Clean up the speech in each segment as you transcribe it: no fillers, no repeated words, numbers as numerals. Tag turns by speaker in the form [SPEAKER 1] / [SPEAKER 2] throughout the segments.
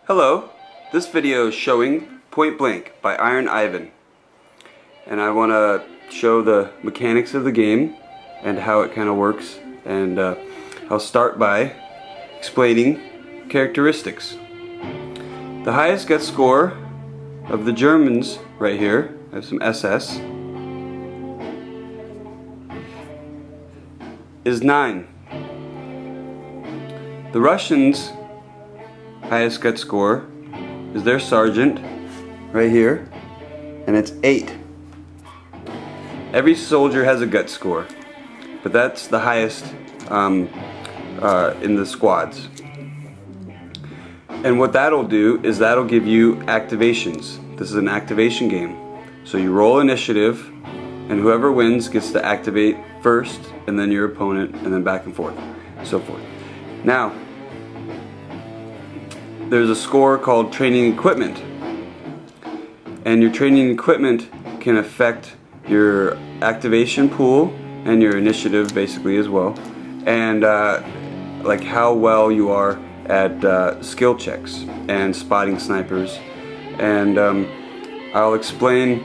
[SPEAKER 1] Hello, this video is showing Point Blank by Iron Ivan, and I want to show the mechanics of the game and how it kind of works, and I'll start by explaining characteristics. The highest gut score of the Germans right here, I have some SS, is 9. The Russians' highest gut score is their sergeant right here, and it's 8. Every soldier has a gut score, but that's the highest in the squads. And what that'll do is that'll give you activations. This is an activation game. So you roll initiative, and whoever wins gets to activate first, and then your opponent, and then back and forth, so forth. Now, there's a score called training equipment, and your training equipment can affect your activation pool and your initiative basically as well, and like how well you are at skill checks and spotting snipers. And I'll explain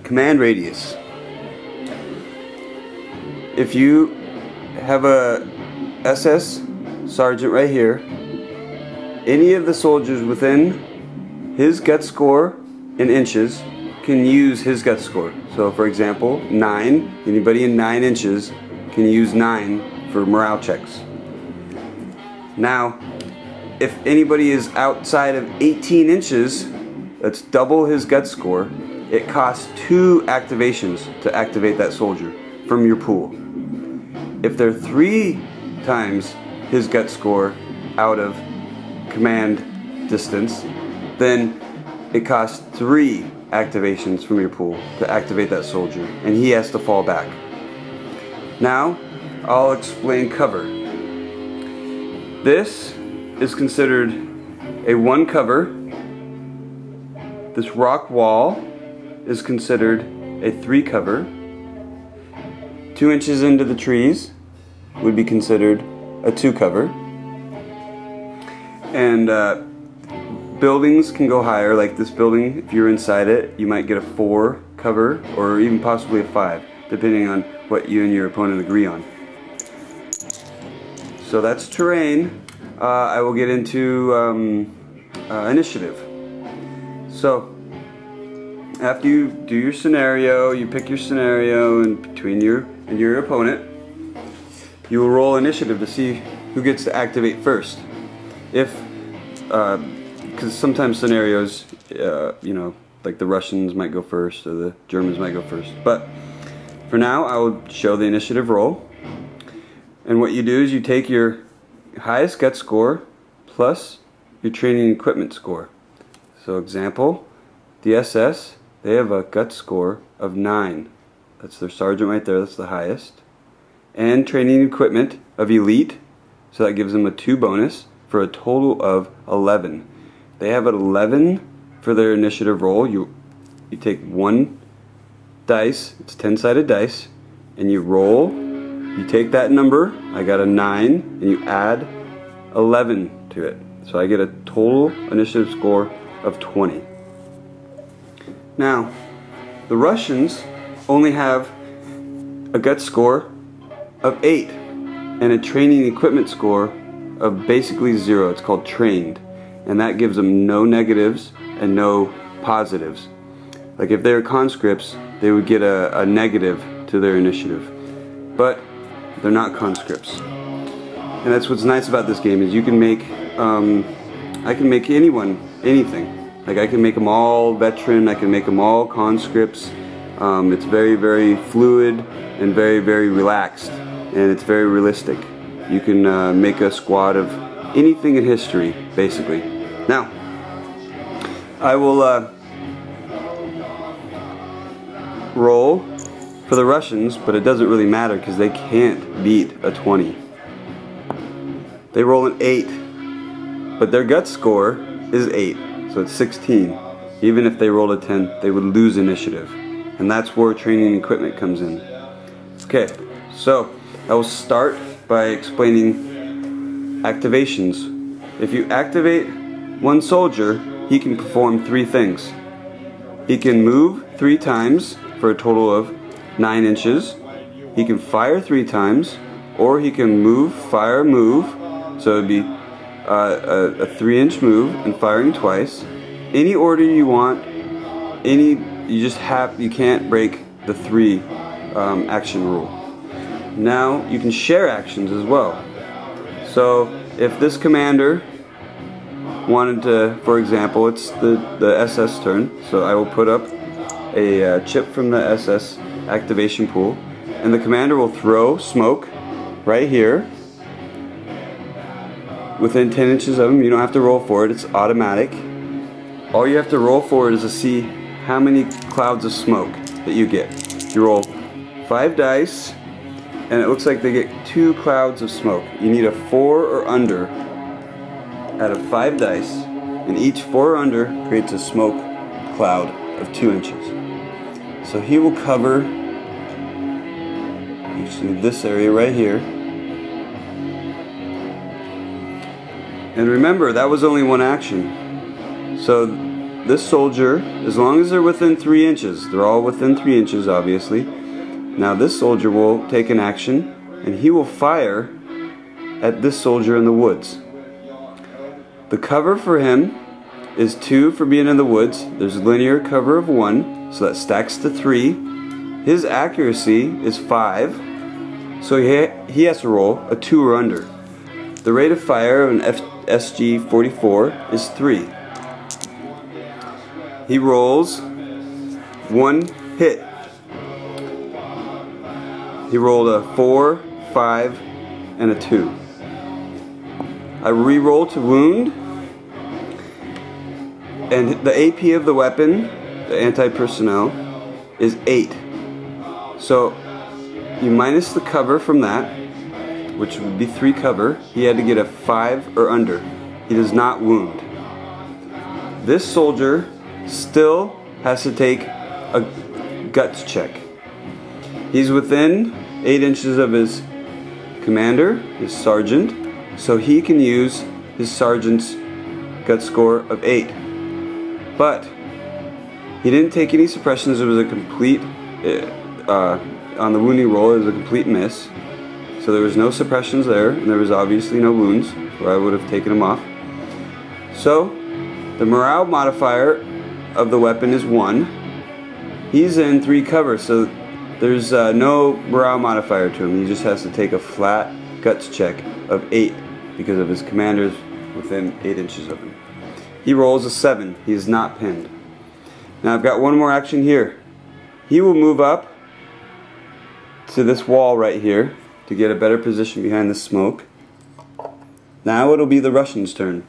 [SPEAKER 1] command radius. If you have a SS sergeant right here, any of the soldiers within his gut score in inches can use his gut score. So for example, 9, anybody in 9 inches can use 9 for morale checks. Now, if anybody is outside of 18 inches, that's double his gut score, it costs 2 activations to activate that soldier from your pool. If they're 3 times his gut score out of command distance, then it costs 3 activations from your pool to activate that soldier, and he has to fall back. Now, I'll explain cover. This is considered a 1 cover. This rock wall is considered a 3 cover. 2 inches into the trees would be considered a 2 cover. And buildings can go higher, like this building, if you're inside it, you might get a 4 cover, or even possibly a 5, depending on what you and your opponent agree on. So that's terrain. I will get into initiative. So after you do your scenario, you pick your scenario, and between you and your opponent, you will roll initiative to see who gets to activate first. If because sometimes scenarios, you know, like the Russians might go first or the Germans might go first. But for now, I will show the initiative roll. And what you do is you take your highest gut score plus your training equipment score. So example, the SS, they have a gut score of 9. That's their sergeant right there, that's the highest. And training equipment of elite, so that gives them a 2 bonus for a total of 11. They have an 11 for their initiative roll. You take 1 dice, it's 10-sided dice, and you roll. You take that number, I got a 9, and you add 11 to it. So I get a total initiative score of 20. Now, the Russians only have a gut score of 8 and a training equipment score of basically 0. It's called trained, and that gives them no negatives and no positives. Like if they're conscripts, they would get a negative to their initiative, but they're not conscripts. And that's what's nice about this game, is you can make I can make anyone anything. Like I can make them all veteran, I can make them all conscripts. It's very, very fluid and very, very relaxed, and it's very realistic. You can make a squad of anything in history, basically. Now, I will roll for the Russians, but it doesn't really matter because they can't beat a 20. They roll an 8, but their gut score is 8, so it's 16. Even if they rolled a 10, they would lose initiative, and that's where training equipment comes in. Okay, so I will start by explaining activations. If you activate one soldier, he can perform 3 things. He can move 3 times for a total of 9 inches. He can fire 3 times, or he can move, fire, move. So it would be a 3-inch move and firing twice. Any order you want. You can't break the 3 action rule. Now you can share actions as well. So if this commander wanted to, for example, it's the SS turn, so I will put up a chip from the SS activation pool, and the commander will throw smoke right here within 10 inches of him. You don't have to roll for it, it's automatic. All you have to roll for it is to see how many clouds of smoke that you get. You roll 5 dice, and it looks like they get 2 clouds of smoke. You need a 4 or under out of 5 dice, and each 4 or under creates a smoke cloud of 2 inches. So he will cover actually this area right here. And remember, that was only one action. So this soldier, as long as they're within 3 inches, they're all within 3 inches obviously. Now this soldier will take an action, and he will fire at this soldier in the woods. The cover for him is 2 for being in the woods. There's a linear cover of 1, so that stacks to 3. His accuracy is 5, so he has to roll a 2 or under. The rate of fire of an SG-44 is 3. He rolls 1 hit. He rolled a 4, 5, and a 2. I re-roll to wound, and the AP of the weapon, the anti-personnel, is 8. So you minus the cover from that, which would be 3 cover. He had to get a 5 or under. He does not wound. This soldier still has to take a guts check. He's within 8 inches of his commander, his sergeant, so he can use his sergeant's gut score of 8. But he didn't take any suppressions. It was a complete, on the wounding roll, it was a complete miss. So there was no suppressions there, and there was obviously no wounds, or I would have taken him off. So the morale modifier of the weapon is 1. He's in 3 cover, so there's no morale modifier to him. He just has to take a flat guts check of 8 because of his commander's within 8 inches of him. He rolls a 7. He is not pinned. Now I've got one more action here. He will move up to this wall right here to get a better position behind the smoke. Now it'll be the Russian's turn.